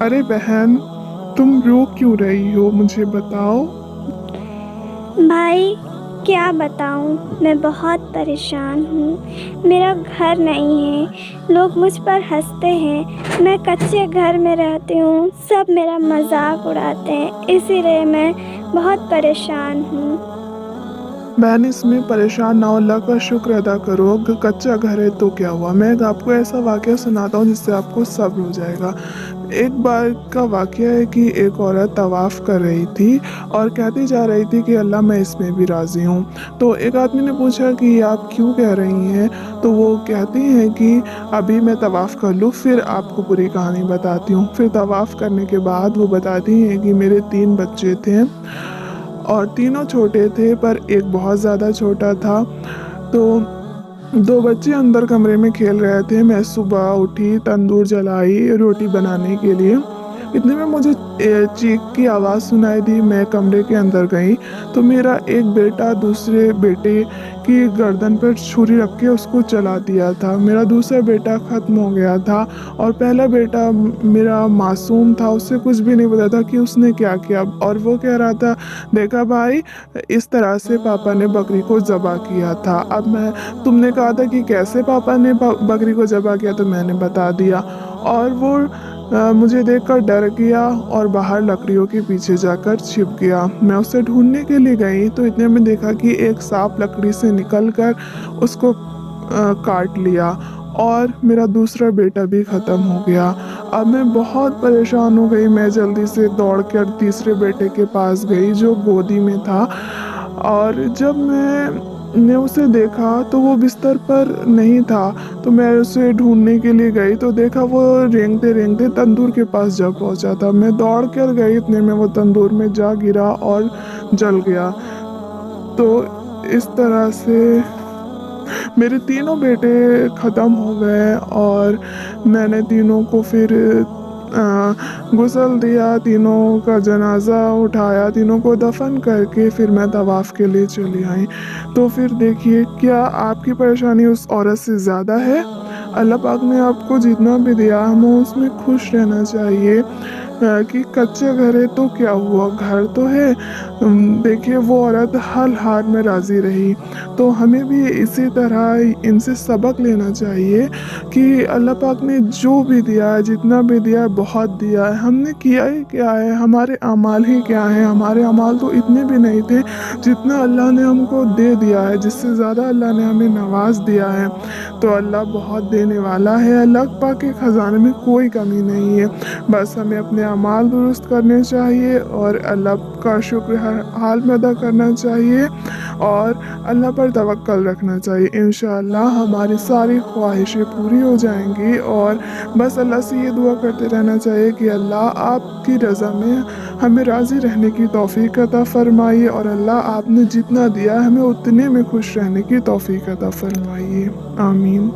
अरे बहन, तुम रो क्यों रही हो, मुझे बताओ। भाई क्या बताऊं, मैं बहुत परेशान हूँ। मेरा घर नहीं है, लोग मुझ पर हंसते हैं। मैं कच्चे घर में रहती हूँ, सब मेरा मजाक उड़ाते हैं, इसीलिए मैं बहुत परेशान हूँ। बहन, इसमें परेशान ना हो, अल्लाह का शुक्र अदा करो। अगर कच्चा घर है तो क्या हुआ। मैं आपको ऐसा वाकया सुनाता हूँ जिससे आपको सब्र हो जाएगा। एक बार का वाकया है कि एक औरत तवाफ़ कर रही थी और कहती जा रही थी कि अल्लाह मैं इसमें भी राज़ी हूँ। तो एक आदमी ने पूछा कि आप क्यों कह रही हैं। तो वो कहती हैं कि अभी मैं तवाफ़ कर लूँ, फिर आपको पूरी कहानी बताती हूँ। फिर तवाफ़ करने के बाद वो बताती हैं कि मेरे 3 बच्चे थे और तीनों छोटे थे, पर एक बहुत ज़्यादा छोटा था। तो 2 बच्चे अंदर कमरे में खेल रहे थे। मैं सुबह उठी, तंदूर जलाई रोटी बनाने के लिए। इतने में मुझे चीख की आवाज़ सुनाई दी। मैं कमरे के अंदर गई तो मेरा एक बेटा दूसरे बेटे की गर्दन पर छुरी रख के उसको जला दिया था। मेरा दूसरा बेटा ख़त्म हो गया था और पहला बेटा मेरा मासूम था, उससे कुछ भी नहीं पता था कि उसने क्या किया। और वो कह रहा था, देखा भाई, इस तरह से पापा ने बकरी को ज़बह किया था। अब तुमने कहा था कि कैसे पापा ने बकरी को ज़बह किया, तो मैंने बता दिया। और वो मुझे देखकर डर गया और बाहर लकड़ियों के पीछे जाकर छिप गया। मैं उसे ढूंढने के लिए गई तो इतने में देखा कि एक सांप लकड़ी से निकलकर उसको काट लिया और मेरा दूसरा बेटा भी ख़त्म हो गया। अब मैं बहुत परेशान हो गई। मैं जल्दी से दौड़कर तीसरे बेटे के पास गई जो गोदी में था। और जब मैंने उसे देखा तो वो बिस्तर पर नहीं था। तो मैं उसे ढूंढने के लिए गई तो देखा वो रेंगते रेंगते तंदूर के पास जा पहुंचा था। मैं दौड़ कर गई, इतने में वो तंदूर में जा गिरा और जल गया। तो इस तरह से मेरे तीनों बेटे ख़त्म हो गए और मैंने तीनों को फिर गुस्ल दिया, तीनों का जनाज़ा उठाया, तीनों को दफन करके फिर मैं तवाफ़ के लिए चली आई। तो फिर देखिए, क्या आपकी परेशानी उस औरत से ज़्यादा है? अल्लाह पाक ने आपको जितना भी दिया हमें उसमें खुश रहना चाहिए। कि कच्चे घर है तो क्या हुआ, घर तो है। देखिए, वो औरत हर हाल में राज़ी रही। तो हमें भी इसी तरह इनसे सबक लेना चाहिए कि अल्लाह पाक ने जो भी दिया है, जितना भी दिया है, बहुत दिया है। हमने किया ही क्या है, हमारे अमाल ही क्या हैं। हमारे अमाल तो इतने भी नहीं थे जितना अल्लाह ने हमको दे दिया है, जिससे ज़्यादा अल्लाह ने हमें नवाज दिया है। तो अल्लाह बहुत देने वाला है। अल्लाह पाक के ख़जाने में कोई कमी नहीं है। बस हमें अपने अमाल दुरुस्त करने चाहिए और अल्लाह का शुक्र हर हाल में अदा करना चाहिए और अल्लाह पर तवक्कल रखना चाहिए। इंशाअल्लाह हमारी सारी ख्वाहिशें पूरी हो जाएंगी। और बस अल्लाह से ये दुआ करते रहना चाहिए कि अल्लाह आपकी रज़ा में हमें राज़ी रहने की तौफ़ीक अता फ़रमाइए और अल्लाह आपने जितना दिया हमें उतने में खुश रहने की तौफ़ीक अता फ़रमाइए। आमीन।